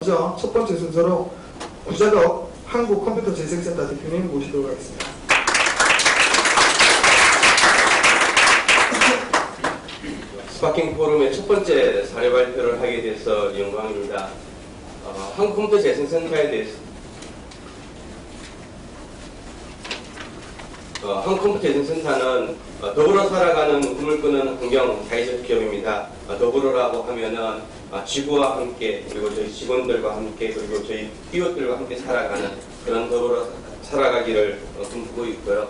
먼저 첫 번째 순서로 구자덕 한국컴퓨터재생센터 대표님 모시도록 하겠습니다. 스파킹 포럼의 첫 번째 사례 발표를 하게 돼서 영광입니다. 한국컴퓨터재생센터에 대해서 한국컴퓨터재생센터는 더불어 살아가는 꿈을 꾸는 환경 사회적 기업입니다. 더불어라고 하면은 지구와 함께, 그리고 저희 직원들과 함께, 그리고 저희 이웃들과 함께 살아가는 그런 더불어 살아가기를 꿈꾸고 있고요.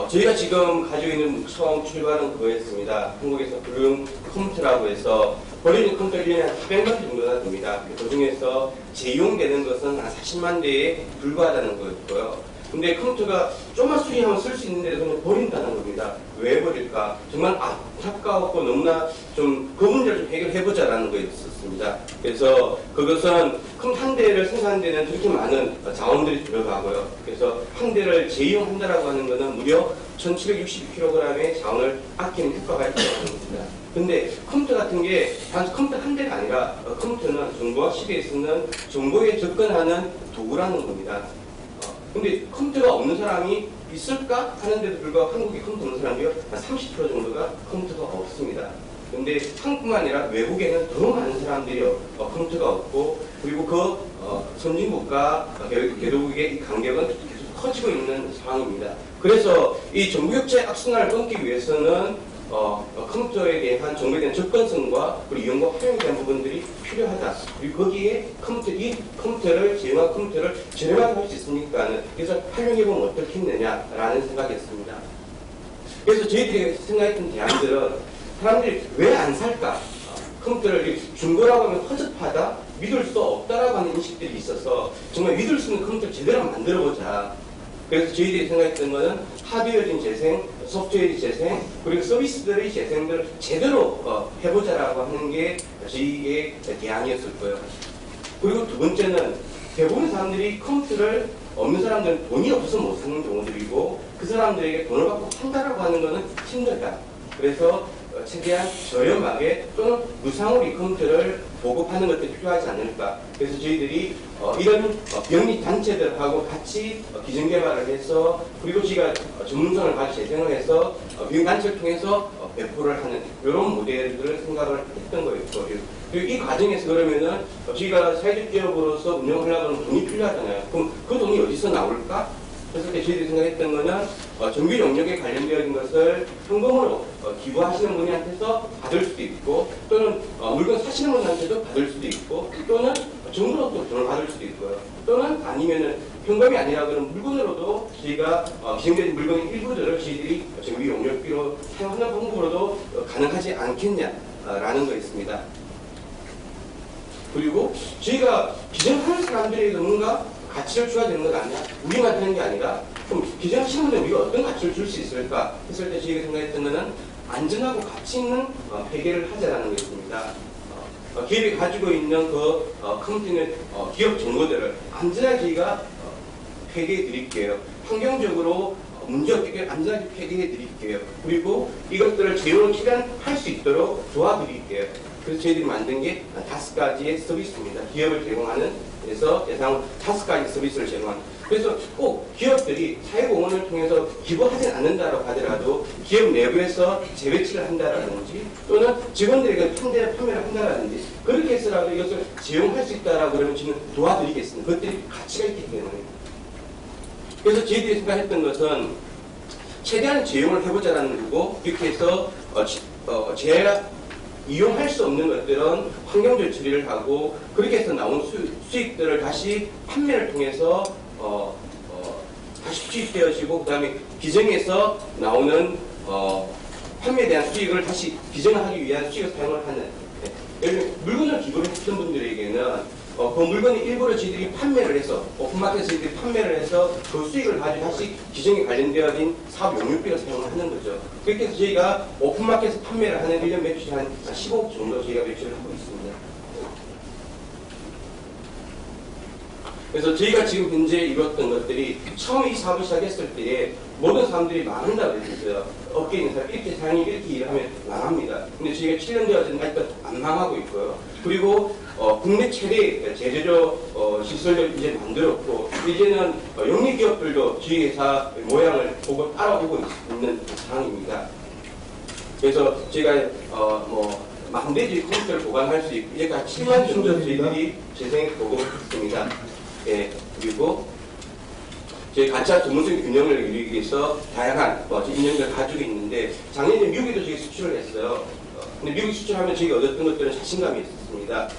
저희가 지금 가지고 있는 처음 출발은 그거였습니다. 한국에서 블룸 컴퓨터라고 해서 버리는 컴퓨터 1년에 한 400만 대 정도가 됩니다. 그 중에서 재이용되는 것은 한 40만 대에 불과하다는 거였고요. 근데 컴퓨터가 조금만 수리하면 쓸 수 있는데 그냥 버린다는 겁니다. 왜 버릴까? 정말 안타까웠고 너무나 좀 그 문제를 좀 해결해보자라는 거였었습니다. 그래서 그것은 컴퓨터 한 대를 생산하는 데는 그렇게 많은 자원들이 들어가고요. 그래서 한 대를 재이용한다라고 하는 것은 무려 1760kg의 자원을 아끼는 효과가 있다고 합니다. 근데 컴퓨터 같은 게 단지 컴퓨터 한 대가 아니라 컴퓨터는 정보화 시대에 쓰는 정보에 접근하는 도구라는 겁니다. 근데 컴퓨터가 없는 사람이 있을까 하는데도 불구하고 한국에 컴퓨터 없는 사람이요 한 30% 정도가 컴퓨터가 없습니다. 근데 한국뿐만 아니라 외국에는 더 많은 사람들이 컴퓨터가 없고, 그리고 그 선진국과 개도국의 이 간격은 계속 커지고 있는 상황입니다. 그래서 이 정보격차의 악순환을 끊기 위해서는 컴퓨터에 대한 정보에 대한 접근성과 그리고 이용과 활용에 대한 부분들이 필요하다. 그리고 거기에 이 컴퓨터를 제휴한 컴퓨터를 저렴하게 할 수 있으니까 그래서 활용해보면 어떻겠느냐라는 생각이었습니다. 그래서 저희들이 생각했던 대안들은 사람들이 왜 안 살까? 컴퓨터를 중고라고 하면 허접하다, 믿을 수 없다라고 하는 인식들이 있어서 정말 믿을 수 있는 컴퓨터를 제대로 만들어보자. 그래서 저희들이 생각했던 것은 하드웨어적인 재생, 소프트웨어의 재생, 그리고 서비스들의 재생들을 제대로 해보자라고 하는 게 저희의 대안이었을 거예요. 그리고 두 번째는 대부분 사람들이 컴퓨터를 없는 사람들은 돈이 없어서 못 사는 경우들이고, 그 사람들에게 돈을 받고 판다라고 하는 것은 힘들다. 그래서 최대한 저렴하게 또는 무상으로 이 컴퓨터를 보급하는 것도 필요하지 않을까. 그래서 저희들이 이런 병리 단체들하고 같이 기술 개발을 해서, 그리고 저희가 전문성을 가지고 재생을 해서 병리 단체를 통해서 배포를 하는 이런 모델들을 생각을 했던 거였고, 그리고 이 과정에서 그러면은 저희가 사회적 기업으로서 운영하려면 돈이 필요하잖아요. 그럼 그 돈이 어디서 나올까? 그래서 저희들이 생각했던 거는 정규 영역에 관련되어 있는 것을 현금으로 기부하시는 분한테서 받을 수도 있고, 또는 물건 사시는 분한테도 받을 수도 있고, 또는 정부로 또 돈을 받을 수도 있고요. 또는 아니면은 현금이 아니라 그런 물건으로도 저희가 기증된 물건의 일부들을 저희들이 정규 영역비로 사용하는 방법으로도 가능하지 않겠냐라는 거였습니다. 그리고 저희가 기증하는 사람들에게 뭔가 가치를 줘야 되는 것 아니야? 우리만 되는 게 아니라, 그럼 기증하시는 분들 우리가 어떤 가치를 줄 수 있을까? 했을 때 저희가 생각했던 것은 안전하고 가치 있는 회계를 하자라는 것입니다. 기업이 가지고 있는 그 컴퓨터는 기업 정보들을 안전하게 저희가 회계해 드릴게요. 환경적으로 문제없게 안전하게 회계해 드릴게요. 그리고 이것들을 제휴를 최대한 할 수 있도록 도와드릴게요. 그래서 저희들이 만든 게 5가지의 서비스입니다. 기업을 제공하는, 그래서 예상 5가지 서비스를 제공하는. 그래서 꼭 기업들이 사회공헌을 통해서 기부하진 않는다고 하더라도 기업 내부에서 재배치를 한다라든지, 또는 직원들에게 판매를 한다라든지, 그렇게 해서라도 이것을 제공할 수 있다라고 그러면 저는 도와드리겠습니다. 그것들이 가치가 있기 때문에. 그래서 저희들이 생각했던 것은 최대한 제공을 해보자라는 거고, 이렇게 해서 이용할 수 없는 것들은 환경적 처리를 하고, 그렇게 해서 나온 수익들을 다시 판매를 통해서 다시 수익되어지고, 그 다음에 기증에서 나오는 판매에 대한 수익을 다시 기증하기 위한 수익을 사용을 하는. 예를 들면 물건을 기부를 했던 분들에게는 그 물건의 일부를 저희들이 판매를 해서 오픈마켓에서 저희들이 판매를 해서 그 수익을 가지고 다시 기증에 관련되어진 사업 용역비를 사용을 하는 거죠. 그렇게 해서 저희가 오픈마켓에서 판매를 하는 1년 매출이 한 15억 정도 저희가 매출을 하고 있습니다. 그래서 저희가 지금 현재 이뤘던 것들이 처음 이 사업을 시작했을 때에 모든 사람들이 망한다고 했어요. 업계에 있는 사람 이렇게 사장님 이렇게 일을 하면 망합니다. 근데 저희가 7년 되어서 아직도 안 망하고 있고요. 그리고 국내 최대 제조조 시설을 이제 만들었고 이제는 영리기업들도 저희 회사 모양을 보고 따라오고 있는 상황입니다. 그래서 제가 만 대지 컴퓨터를 보관할 수 있고 이제까지 7만 정도 저희들이 재생해 보고 있습니다. 예, 그리고 저희 가짜 전문성 균형을 이루기 위해서 다양한 인형을 가지고 있는데 작년에 미국에도 저희 수출을 했어요. 근데 미국 수출하면 저희가 얻었던 것들은 자신감이 있었습니다.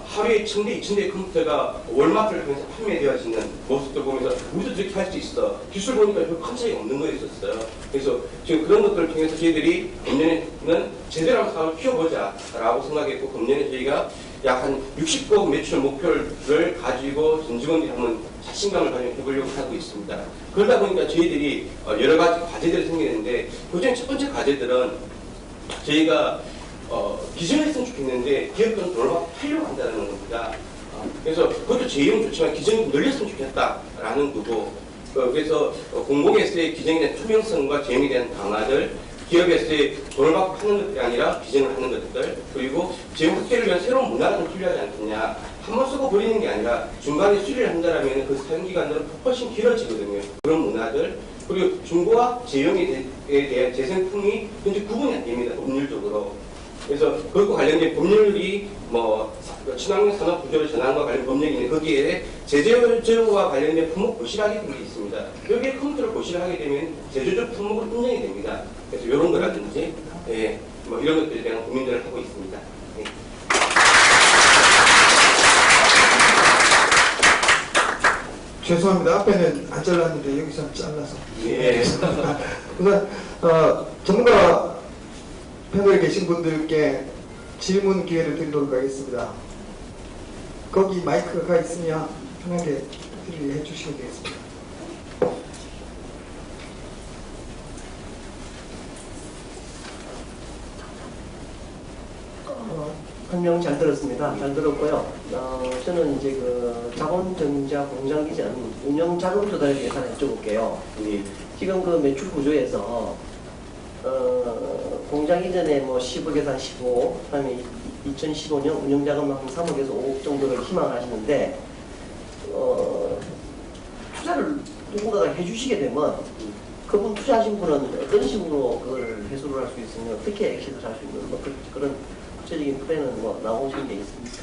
하루에 1000대, 2000대의 컴퓨터가 월마트를 통해서 판매되어지는 모습들 보면서 우리도 저렇게 할 수 있어. 기술 보니까 별 큰 차이가 없는 거였었어요. 그래서 지금 그런 것들을 통해서 저희들이 금년에는 제대로 한번 사업을 키워보자라고 생각했고 금년에 저희가 약 한 60억 매출 목표를 가지고 전 직원들이 한번 자신감을 가지고 해보려고 하고 있습니다. 그러다 보니까 저희들이 여러 가지 과제들이 생기는데 그중에 첫 번째 과제들은 저희가 기증을 했으면 좋겠는데 기업들은 돈을 받고 팔려고 한다는 겁니다. 그래서 그것도 제이용 좋지만 기증이 늘렸으면 좋겠다라는 거고 그래서 공공에서의 기증에 대한 투명성과 재미에 대한 강화들 기업에서의 돈을 받고 하는 것들이 아니라 기증을 하는 것들 그리고 재무 확대를 위한 새로운 문화가 좀 필요하지 않겠냐 한 번 쓰고 버리는 게 아니라 중간에 수리를 한다면 그 사용기간들은 훨씬 길어지거든요. 그런 문화들 그리고 중고와 제형에 대한 재생품이 현재 구분이 안 됩니다. 법률적으로. 그래서 그것과 관련된 법률이 친환경 산업 구조의 전환과 관련 법령이 있는데 거기에 제조와 관련된 품목 고시하게 된 게 있습니다. 여기에 컴퓨터를 고시를 하게 되면 제조적 품목으로 인정이 됩니다. 그래서 이런 거라든지 이런 것들에 대한 고민들을 하고 있습니다. 예. 죄송합니다. 앞에는 안 잘랐는데 여기서 잘라서. 예. 우선 전문가 패널에 계신 분들께 질문 기회를 드리도록 하겠습니다. 거기 마이크가 있으면 편하게 해주시면 되겠습니다. 설명 잘 들었습니다. 잘 들었고요. 저는 이제 그 자본정자 공장기전 운영 자금 조달에 대해서 하나 여쭤볼게요. 지금 그 매출 구조에서 공장 이전에 10억에서 한 15, 그 다음에 2015년 운영자금 한 3억에서 5억 정도를 희망하시는데, 투자를 누군가가 해주시게 되면, 그분 투자하신 분은 어떤 식으로 그걸 회수를 할 수 있으면, 어떻게 엑시트를 할 수 있는, 그런 구체적인 플랜은 나오신 게 있습니까?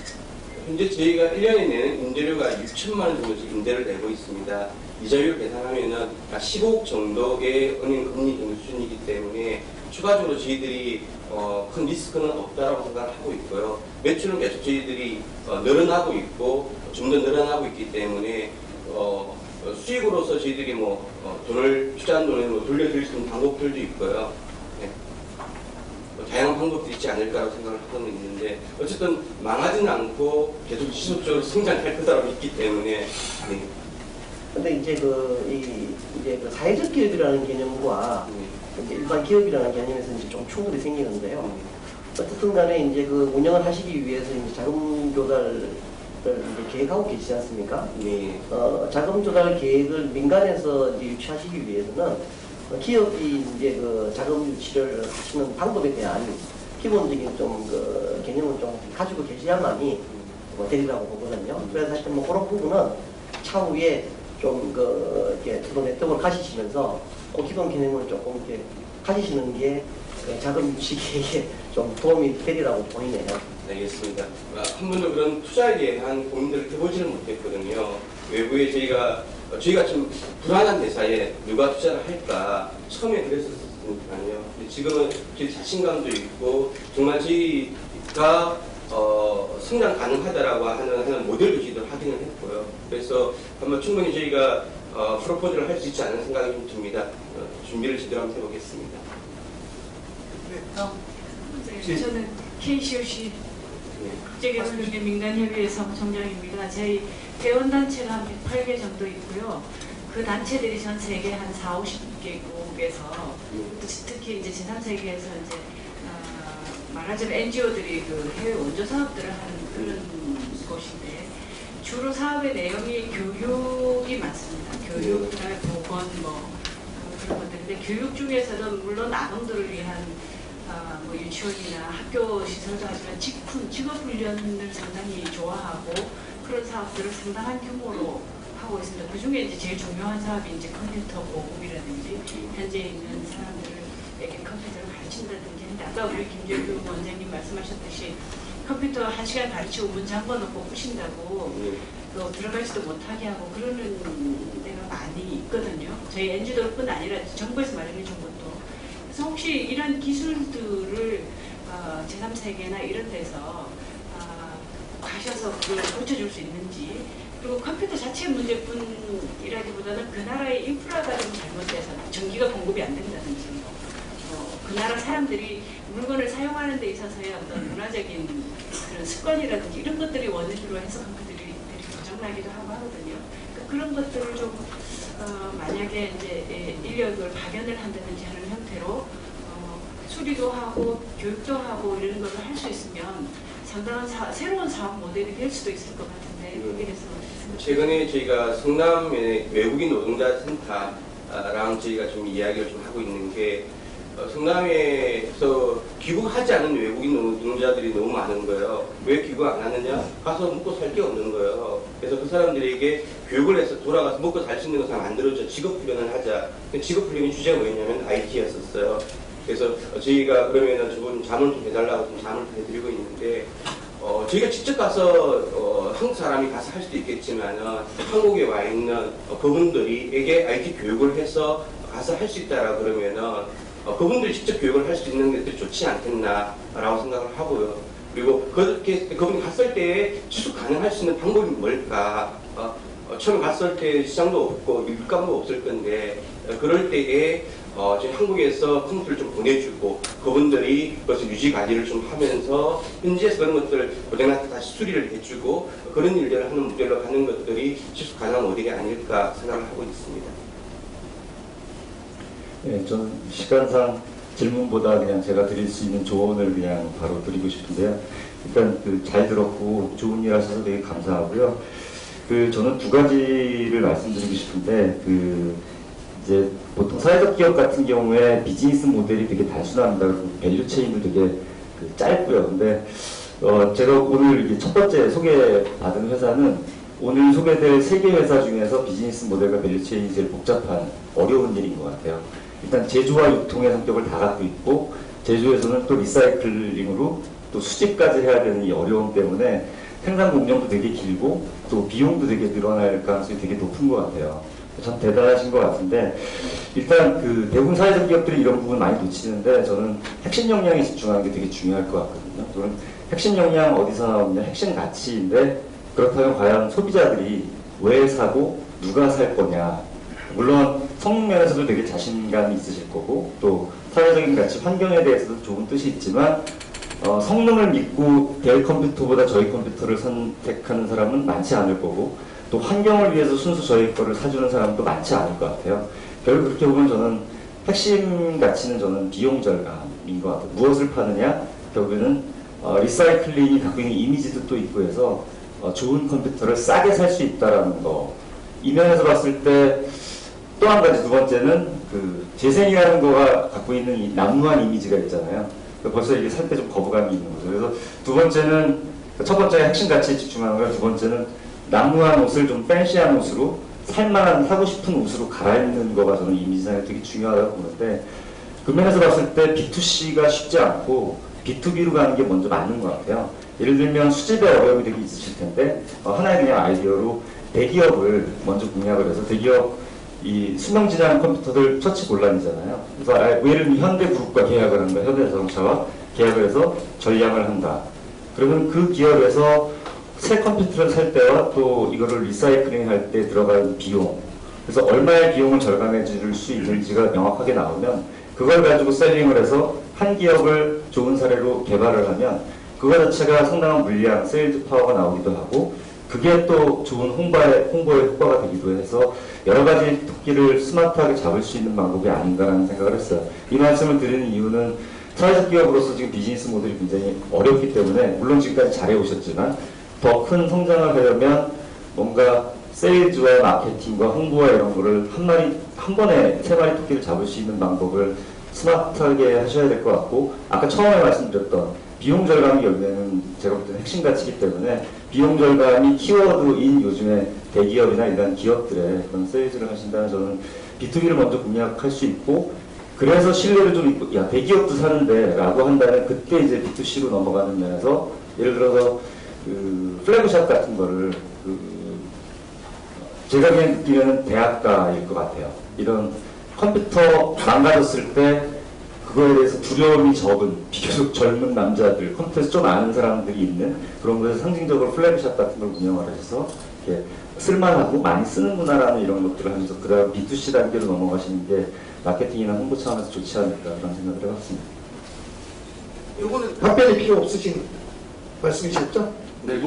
현재 저희가 1년에 내는 임대료가 6천만 원 정도씩 임대를 내고 있습니다. 이자율 계산하면은 15억 정도의 은행 금리 정도 수준이기 때문에 추가적으로 저희들이 큰 리스크는 없다라고 생각을 하고 있고요. 매출은 계속 저희들이 늘어나고 있고 좀 더 늘어나고 있기 때문에 수익으로서 저희들이 돈을 투자한 돈을 돌려드릴 수 있는 방법들도 있고요. 다양한 방법도 있지 않을까라고 생각을 하고 있는데 어쨌든 망하지는 않고 계속 지속적으로 성장할 거라고 믿기 때문에 근데 이제 그 사회적 기업이라는 개념과 이제 일반 기업이라는 개념에서 이제 좀 충돌이 생기는데요. 어쨌든 간에 이제 그 운영을 하시기 위해서 이제 자금 조달을 이제 계획하고 계시지 않습니까? 네. 자금 조달 계획을 민간에서 이제 유치하시기 위해서는 기업이 이제 그 자금 유치를 하시는 방법에 대한 기본적인 좀 그 개념을 좀 가지고 계셔야만이 되리라고 보거든요. 그래서 사실 그런 부분은 차후에 좀 이렇게 서로 네트워크를 가지시면서 그 기본 개념을 조금 이렇게 가지시는 게 자금 유치 계획에 좀 도움이 되리라고 보이네요. 알겠습니다. 한 번도 그런 투자에 대한 고민들을 해보지는 못했거든요. 외부에 저희가 좀 불안한 회사에 누가 투자를 할까 처음에 그랬었으니까요. 지금은 저희 자신감도 있고 정말 저희가 성장 가능하다라고 하는 모델도 저희들 확인을 했고요. 그래서 한번 충분히 저희가 프로포즈를 할 수 있지 않은 생각이 좀 듭니다. 준비를 제대로 한번 해보겠습니다. 네, 저는 KCOC 국제개발협력 민간협의회 사무총장입니다. 저희 회원단체가 한 108개 정도 있고요. 그 단체들이 전 세계 한 40~50개국에서 특히 이제 제3세계에서 이제 말하자면 NGO들이 그 해외 원조 사업들을 하는 그런 곳인데 주로 사업의 내용이 교육이 많습니다. 교육이나 보건 그런 것들인데 교육 중에서는 물론 아동들을 위한 뭐 유치원이나 학교 시설도 하지만 직업훈련을 상당히 좋아하고 그런 사업들을 상당한 규모로 하고 있습니다. 그 중에 이제 제일 중요한 사업이 이제 컴퓨터 보급이라든지 현재 있는 사람들에게 컴퓨터를 가르친다든지 하는데 아까 우리 김재규 원장님 말씀하셨듯이 컴퓨터 1시간 가르치고 문 잠궈놓고 푸신다고 또 들어가지도 못하게 하고 그러는 데가 많이 있거든요. 저희 NG도뿐 아니라 정부에서 마련해 준 것도. 그래서 혹시 이런 기술들을 제3세계나 이런 데서 가셔서 그걸 고쳐줄 수 있는지, 그리고 컴퓨터 자체 문제뿐이라기보다는 그 나라의 인프라가 좀 잘못돼서 전기가 공급이 안 된다든지 그 나라 사람들이 물건을 사용하는 데 있어서의 어떤 문화적인 그런 습관이라든지 이런 것들이 원인으로 해서 컴퓨터들이 고장나기도 하고 하거든요. 그러니까 그런 것들을 좀 만약에 이제 인력을 파견을 한다든지 하는 형태로 수리도 하고 교육도 하고 이런 것을 할 수 있으면 상당한 새로운 사업 모델이 될 수도 있을 것 같은데 거기에 대해서 최근에 저희가 성남의 외국인 노동자 센터랑 저희가 좀 이야기를 좀 하고 있는 게 성남에서 귀국하지 않은 외국인 노동자들이 너무 많은 거예요. 왜 귀국 안 하느냐? 가서 먹고 살 게 없는 거예요. 그래서 그 사람들에게 교육을 해서 돌아가서 먹고 살 수 있는 것을 만들어줘 직업훈련을 하자. 직업훈련의 주제가 뭐였냐면 IT였었어요. 그래서 저희가 그러면은 저분 자문 좀 해달라고 좀 자문을 해드리고 있는데 저희가 직접 가서 한국 사람이 가서 할 수도 있겠지만은 한국에 와 있는 그분들에게 IT 교육을 해서 가서 할 수 있다라 그러면은 그분들이 직접 교육을 할 수 있는 것들이 좋지 않겠나라고 생각을 하고요. 그리고 그렇게 그분이 갔을 때 지속 가능할 수 있는 방법이 뭘까? 처음 갔을 때 시장도 없고 일감도 없을 건데 그럴 때에 지금 한국에서 컴퓨터를 좀 보내주고 그분들이 그것을 유지 관리를 좀 하면서 현지에서 그런 것들을 고장날 때 다시 수리를 해주고 그런 일들을 하는 모델로 가는 것들이 지속 가능한 모델이 아닐까 생각을 하고 있습니다. 네, 저는 시간상 질문보다 그냥 제가 드릴 수 있는 조언을 그냥 바로 드리고 싶은데요. 일단 잘 들었고 좋은 일 하셔서 되게 감사하고요. 저는 두 가지를 말씀드리고 싶은데 이제 보통 사회적 기업 같은 경우에 비즈니스 모델이 되게 단순합니다. 그리고 밸류 체인도 되게 짧고요. 근데 제가 오늘 이게 첫 번째 소개받은 회사는 오늘 소개될 3개 회사 중에서 비즈니스 모델과 밸류 체인이 제일 복잡한 어려운 일인 것 같아요. 일단 제조와 유통의 성격을 다 갖고 있고 제조에서는 또 리사이클링으로 또 수집까지 해야 되는 이 어려움 때문에 생산 공정도 되게 길고 또 비용도 되게 늘어날 가능성이 되게 높은 것 같아요. 참 대단하신 것 같은데 일단 대부분 사회적 기업들이 이런 부분 많이 놓치는데 저는 핵심 역량에 집중하는 게 되게 중요할 것 같거든요. 저는 핵심 역량 어디서 나오느냐 핵심 가치인데 그렇다면 과연 소비자들이 왜 사고 누가 살 거냐. 물론 성능 면에서도 되게 자신감이 있으실 거고 또 사회적인 가치 환경에 대해서도 좋은 뜻이 있지만 성능을 믿고 델 컴퓨터보다 저희 컴퓨터를 선택하는 사람은 많지 않을 거고 또 환경을 위해서 순수 저희 거를 사주는 사람도 많지 않을 것 같아요. 결국 그렇게 보면 저는 핵심 가치는 저는 비용 절감인 것 같아요. 무엇을 파느냐? 결국에는 리사이클링이 갖고 있는 이미지도 또 있고 해서 좋은 컴퓨터를 싸게 살 수 있다는 거. 이 면에서 봤을 때 또 한 가지 두 번째는 재생이라는 거가 갖고 있는 이 난무한 이미지가 있잖아요. 벌써 이게 살 때 좀 거부감이 있는 거죠. 그래서 두 번째는 첫 번째는 핵심 가치에 집중하는 거고 두 번째는 난무한 옷을 좀 팬시한 옷으로 살만한 사고 싶은 옷으로 갈아입는 거가 저는 이미지상에 되게 중요하다고 보는데 그 면에서 봤을 때 B2C가 쉽지 않고 B2B로 가는 게 먼저 맞는 것 같아요. 예를 들면 수집에 어려움이 되게 있으실 텐데 하나의 그냥 아이디어로 대기업을 먼저 공략을 해서 대기업 이 수명지장 컴퓨터들 처치 곤란이잖아요. 그래서 예를 들면 현대그룹과 계약을 한다. 현대자동차와 계약을 해서 전략을 한다. 그러면 그 기업에서 새 컴퓨터를 살 때와 또 이거를 리사이클링 할 때 들어가는 비용, 그래서 얼마의 비용을 절감해 줄 수 있는지가 명확하게 나오면 그걸 가지고 셀링을 해서 한 기업을 좋은 사례로 개발을 하면 그거 자체가 상당한 물량, 세일즈 파워가 나오기도 하고 그게 또 좋은 홍보의 효과가 되기도 해서 여러 가지 토끼를 스마트하게 잡을 수 있는 방법이 아닌가라는 생각을 했어요. 이 말씀을 드리는 이유는 사회적 기업으로서 지금 비즈니스 모델이 굉장히 어렵기 때문에 물론 지금까지 잘해오셨지만 더 큰 성장을 하려면 뭔가 세일즈와 마케팅과 홍보와 이런 거를 한 번에 3마리 토끼를 잡을 수 있는 방법을 스마트하게 하셔야 될 것 같고, 아까 처음에 말씀드렸던 비용 절감이 결국에는 제가 볼 때는 핵심 가치이기 때문에 비용 절감이 키워드인 요즘에 대기업이나 일반 기업들의 그런 세일즈를 하신다면 저는 B2B를 먼저 공략할 수 있고, 그래서 신뢰를 좀 있고, 야, 대기업도 사는데 라고 한다면 그때 이제 B2C로 넘어가는 면에서 예를 들어서 그 플래그샵 같은 거를 제가 그냥 느끼는 대학가일 것 같아요. 이런 컴퓨터 망가졌을 때 그거에 대해서 두려움이 적은 비교적 젊은 남자들, 컴퓨터에서 좀 아는 사람들이 있는 그런 곳에서 상징적으로 플래그샵 같은 걸 운영을 하셔서 이렇게 쓸만하고 많이 쓰는구나라는 이런 것들을 하면서 그 다음 B2C 단계로 넘어가시는 게 마케팅이나 홍보 차원에서 좋지 않을까 그런 생각을 해봤습니다. 이거는 답변이 필요 없으신 말씀이셨죠? 네,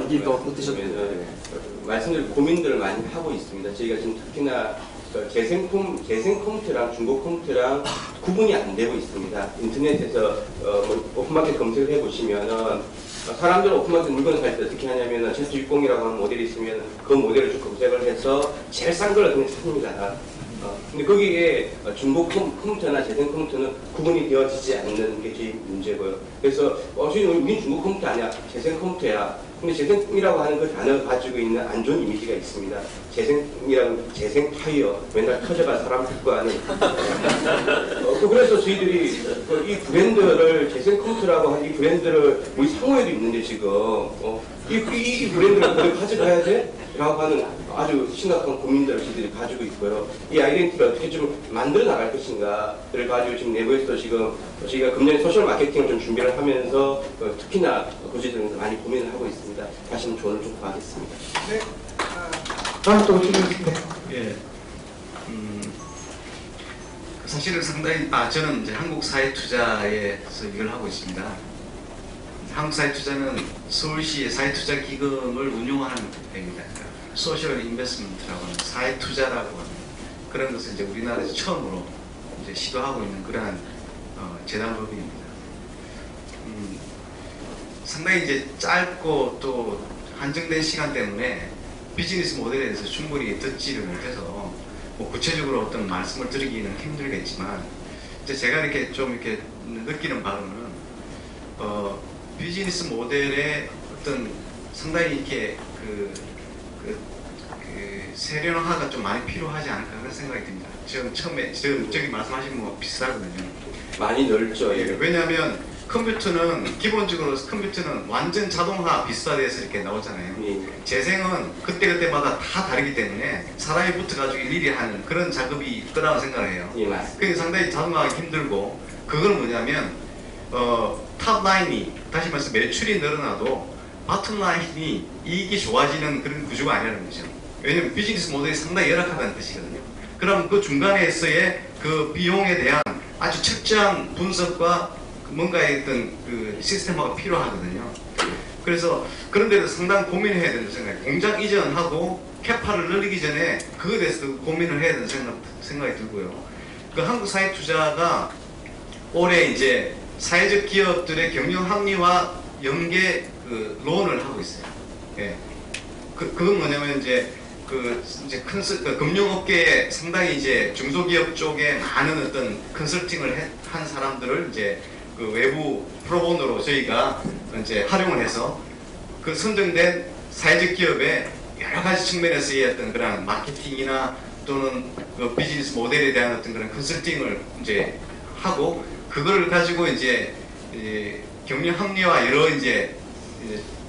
이게 또 어떠셨나요? 말씀드린 고민들을 많이 하고 있습니다. 저희가 지금 특히나 재생 컴퓨터랑 중고 컴퓨터랑 구분이 안 되고 있습니다. 인터넷에서 오픈마켓 검색을 해보시면은 사람들은 오픈마켓 물건을 살 때 어떻게 하냐면은 Z60이라고 하는 모델이 있으면 그 모델을 쭉 검색을 해서 제일 싼 걸 그냥 찾습니다. 근데 거기에 중고 컴퓨터나 재생 컴퓨터는 구분이 되어지지 않는 게 저희 문제고요. 그래서 우리 중고 컴퓨터 아니야, 재생 컴퓨터야. 근데 재생이라고 하는 그 단어가 가지고 있는 안 좋은 이미지가 있습니다. 재생이라는 재생 타이어, 맨날 터져가 사람 죽고 하는. 그래서 저희들이 이 브랜드를 재생 컴퓨터라고 하는 이 브랜드를 우리 상호에도 있는데 지금 이 브랜드를 그대로 가져가야 돼? 라고 하는 아주 심각한 고민들을 저희들이 가지고 있고요. 이 아이덴티티를 어떻게 좀 만들어 나갈 것인가를 가지고 지금 내부에서 지금 저희가 금년에 소셜 마케팅을 좀 준비를 하면서 특히나 고지들은 많이 고민을 하고 있습니다. 다시 한번 조언을 좀 구하겠습니다. 네. 다음 또 질문. 네. 예. 사실은 상당히 저는 이제 한국사회투자에서 일을 하고 있습니다. 한국사회투자는 서울시의 사회투자기금을 운용하는 데입니다. 소셜 인베스트먼트라고 하는 사회투자라고 하는 그런 것을 이제 우리나라에서 처음으로 이제 시도하고 있는 그러한 재단법인입니다. 상당히 이제 짧고 또 한정된 시간 때문에 비즈니스 모델에 대해서 충분히 듣지를 못해서 뭐 구체적으로 어떤 말씀을 드리기는 힘들겠지만 이제 제가 이렇게 좀 이렇게 느끼는 바로는 비즈니스 모델의 어떤 상당히 이렇게 세련화가 좀 많이 필요하지 않을까 그런 생각이 듭니다. 지금 처음에 저기 말씀하신 거 비슷하거든요. 많이 넓죠. 예. 왜냐하면 컴퓨터는 기본적으로 컴퓨터는 완전 자동화 비슷화돼서 이렇게 나오잖아요. 예. 재생은 그때그때마다 다 다르기 때문에 사람이 붙어가지고 일일이 하는 그런 작업이 있더라고 생각을 해요. 예, 맞습니다. 그게 상당히 자동화하기 힘들고 그건 뭐냐면 탑라인이 다시 말해서 매출이 늘어나도 바텀라인이 이익이 좋아지는 그런 구조가 아니라는 거죠. 왜냐면 비즈니스 모델이 상당히 열악하다는 뜻이거든요. 그럼 그 중간에서의 그 비용에 대한 아주 철저한 분석과 뭔가의 어떤 그 시스템화가 필요하거든요. 그래서 그런 데도 상당히 고민을 해야 된다고 생각해요. 공장 이전하고 캐파를 늘리기 전에 그거에 대해서도 고민을 해야 된다는 생각이 들고요. 그 한국사회투자가 올해 이제 사회적 기업들의 경영 합리화 연계 그 론을 하고 있어요. 예. 그건 뭐냐면 이제 금융업계에 상당히 이제 중소기업 쪽에 많은 어떤 컨설팅을 한 사람들을 이제 그 외부 프로본으로 저희가 이제 활용을 해서 그 선정된 사회적 기업의 여러 가지 측면에서의 어떤 그런 마케팅이나 또는 그 비즈니스 모델에 대한 어떤 그런 컨설팅을 이제 하고 그걸 가지고 이제 경영 합리화 여러 이제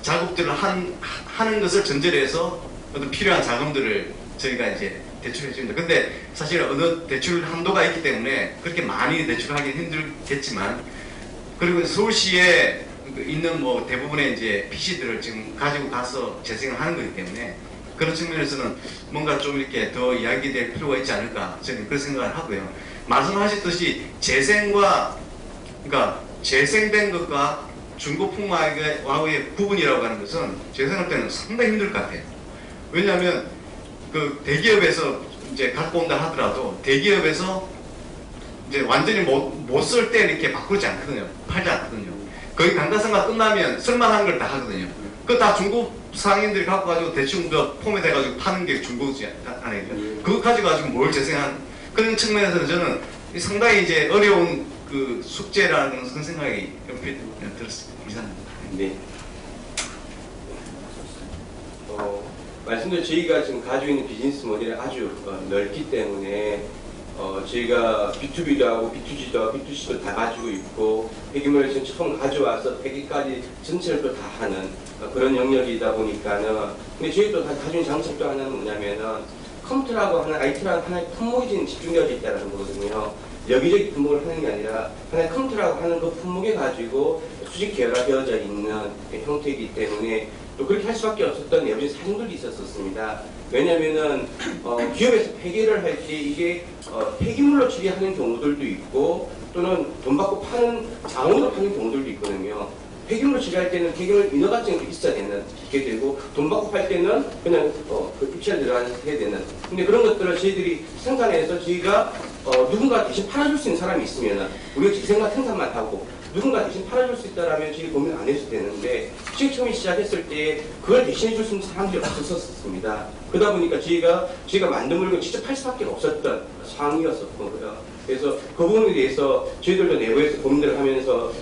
작업들을 하는 것을 전제로 해서 어떤 필요한 자금들을 저희가 이제 대출해 줍니다. 근데 사실 어느 대출 한도가 있기 때문에 그렇게 많이 대출하기는 힘들겠지만 그리고 서울시에 있는 뭐 대부분의 이제 PC들을 지금 가지고 가서 재생을 하는 거기 때문에 그런 측면에서는 뭔가 좀 이렇게 더 이야기될 필요가 있지 않을까 저는 그런 생각을 하고요. 말씀하셨듯이 그러니까 재생된 것과 중고품화의 구분이라고 하는 것은 제 생각 때는 상당히 힘들 것 같아요. 왜냐하면 그 대기업에서 이제 갖고 온다 하더라도 대기업에서 이제 완전히 못 쓸 때 이렇게 바꾸지 않거든요. 팔지 않거든요. 거의 감가상각 끝나면 쓸만한 걸 다 하거든요. 그거 다 중국 상인들이 갖고 가지고 대충 포맷해가지고 파는 게 중고지 아니에요. 그거 가지고 뭘 재생한 그런 측면에서는 저는 상당히 이제 어려운 그 숙제라는 그런 생각이 옆에 들었습니다. 이상입니다. 네. 말씀드린 저희가 지금 가지고 있는 비즈니스 모델이 아주 넓기 때문에 저희가 B2B도 하고 B2G도 하고 B2C도 다 가지고 있고 폐기물을 지금 처음 가져와서 폐기까지 전체를 또 다 하는 그런 영역이다 보니까는 근데 저희도 다 가지고 있는 장점도 하나는 뭐냐면은 컴퓨터라고 하는 IT라는 하나의 품목이 지금 집중되어져 있다는 거거든요. 여기저기 품목을 하는 게 아니라 하나의 컴퓨터라고 하는 그 품목에 가지고 수직 계열화되어져 있는 형태이기 때문에 또 그렇게 할 수밖에 없었던 여러 사정들이 있었습니다. 왜냐면은 기업에서 폐기를 할 때 이게 폐기물로 처리하는 경우들도 있고 또는 돈 받고 파는 장으로 파는 경우들도 있거든요. 폐기물로 처리할 때는 폐기물 인허가증이 있어야 게 되고 돈 받고 팔 때는 그냥 그 입찰 들어가야 되는. 근데 그런 것들을 저희들이 생산해서 저희가 누군가 대신 팔아줄 수 있는 사람이 있으면 우리가 재생과 생산만 하고 누군가 대신 팔아줄 수 있다라면 저희 고민 안 해도 되는데 처음에 시작했을 때 그걸 대신해 줄 수 있는 사람들이 없었습니다. 그러다 보니까 저희가 만든 물건 직접 팔 수밖에 없었던 상황이었었고요. 그래서 그 부분에 대해서 저희들도 내부에서 고민들을 하면서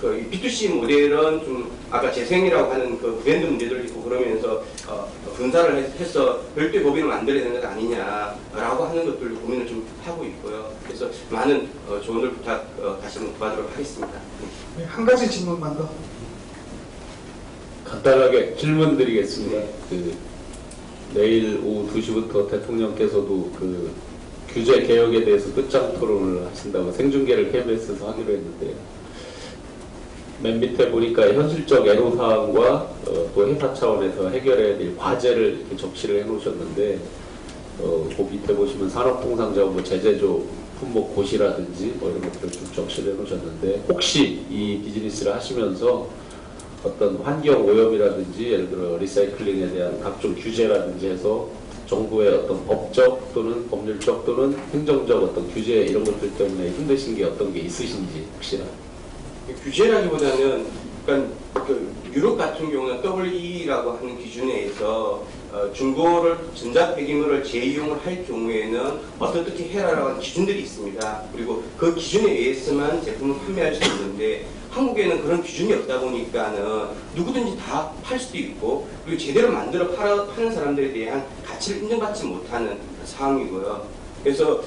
그 B2C 모델은 좀 아까 재생이라고 하는 그 브랜드 문제들도 있고 그러면서 분사를 해서 별도의 법인을 만들어야 되는 것 아니냐라고 하는 것들도 고민을 좀 하고 있고요. 그래서 많은 조언을 다시 한번 구하도록 하겠습니다. 네, 한 가지 질문만 더. 간단하게 질문 드리겠습니다. 내일 오후 2시부터 대통령께서도 규제 개혁에 대해서 끝장 토론을 하신다고 생중계를 KBS에서 하기로 했는데요. 맨 밑에 보니까 현실적 애로사항과 또 회사 차원에서 해결해야 될 과제를 이렇게 적시를 해놓으셨는데 그 밑에 보시면 산업통상자원부 제재조 품목 고시라든지 이런 것들을 좀 적시를 해놓으셨는데 혹시 이 비즈니스를 하시면서 어떤 환경 오염이라든지 예를 들어 리사이클링에 대한 각종 규제라든지 해서 정부의 어떤 법적 또는 법률적 또는 행정적 어떤 규제 이런 것들 때문에 힘드신 게 어떤 게 있으신지 혹시나? 규제라기보다는 그러니까 유럽 같은 경우는 WE라고 하는 기준에 의해서 중고를 전자 폐기물을 재이용을 할 경우에는 어떻게 해라라고 하는 기준들이 있습니다. 그리고 그 기준에 의해서만 제품을 판매할 수 있는데 한국에는 그런 기준이 없다 보니까는 누구든지 다 팔 수도 있고 그리고 제대로 만들어 파는 사람들에 대한 가치를 인정받지 못하는 상황이고요. 그래서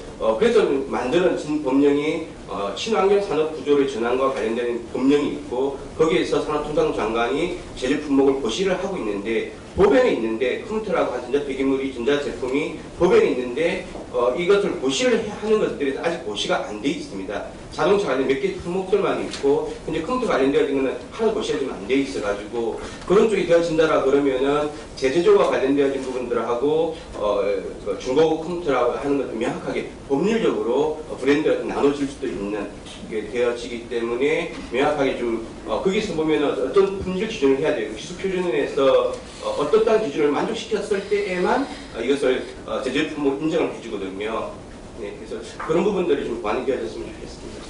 만드는 법령이 친환경 산업 구조의 전환과 관련된 법령이 있고 거기에서 산업통상 장관이 제재 품목을 고시를 하고 있는데 법에는 있는데 컴퓨터라고 한 전자폐기물이 전자제품이 법에는 있는데 이것을 고시를 하는 것들이 아직 고시가 안 돼 있습니다. 자동차 관련 몇 개 품목들만 있고 현재 컴퓨터 관련되어 있는 것은 하나 고시가 좀 안 돼 있어가지고 그런 쪽이 되어진다라 그러면은 제재조와 관련되어진 부분들하고 중고급 컴퓨터라고 하는 것도 명확하게 법률적으로 브랜드가 나눠질 수도 있는 게 되어지기 때문에 명확하게 좀 거기서 보면은 어떤 품질 기준을 해야 돼요. 기술 표준에서 어떤 기준을 만족시켰을 때에만 이것을 제재 품목 인정을 해주거든요. 네, 그래서 그런 부분들이 좀 관리되어졌으면 좋겠습니다.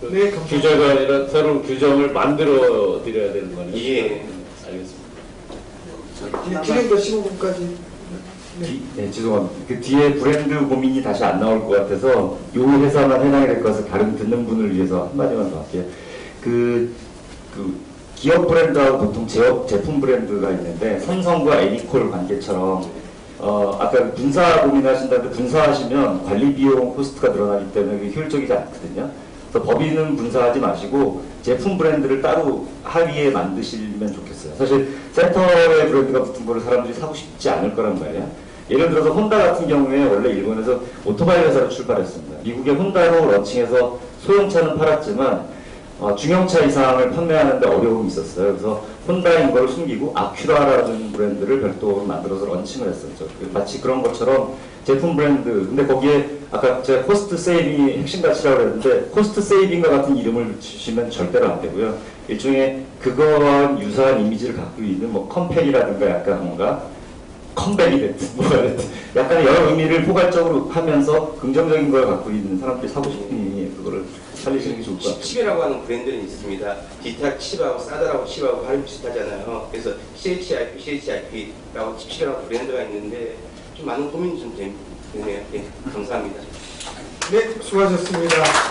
네, 감사합니다. 규제가 아니라 새로운 규정을 만들어 드려야 되는 거네요. 예. 알겠습니다. 진행도 15분까지. 네, 죄송합니다. 그 뒤에 브랜드 고민이 다시 안 나올 것 같아서 이 회사만 해당이 될 것을 다른 듣는 분을 위해서 한마디만 더 할게요. 기업 브랜드하고 보통 제품 브랜드가 있는데 삼성과 애니콜 관계처럼 아까 분사 고민하신다는데 분사하시면 관리 비용 코스트가 늘어나기 때문에 그게 효율적이지 않거든요. 그래서 법인은 분사하지 마시고 제품 브랜드를 따로 하위에 만드시면 좋겠어요. 사실 센터의 브랜드가 붙은 거를 사람들이 사고 싶지 않을 거란 말이에요. 예를 들어서 혼다 같은 경우에 원래 일본에서 오토바이 회사로 출발했습니다. 미국의 혼다로 런칭해서 소형차는 팔았지만 중형차 이상을 판매하는데 어려움이 있었어요. 그래서 혼다인 걸 숨기고 아큐라라는 브랜드를 별도로 만들어서 런칭을 했었죠. 마치 그런 것처럼 제품 브랜드, 근데 거기에 아까 제가 코스트 세이빙이 핵심 가치라고 했는데 코스트 세이빙과 같은 이름을 주시면 절대로 안 되고요. 일종의 그거와 유사한 이미지를 갖고 있는 뭐 컴팩이라든가 약간 뭔가 컴백이 됐든 뭐가 됐든 약간 여러 의미를 포괄적으로 하면서 긍정적인 걸 갖고 있는 사람들이 사고 싶으니 그거를 살리시는 게 좋을 것 같아요. 칩이라고 하는 브랜드는 있습니다. 디지털 칩하고 사드라고 칩하고 발음이 비슷하잖아요. 그래서 CHIP라고 칩이라고 브랜드가 있는데 좀 많은 고민이 좀 되네요. 네, 감사합니다. 네, 수고하셨습니다.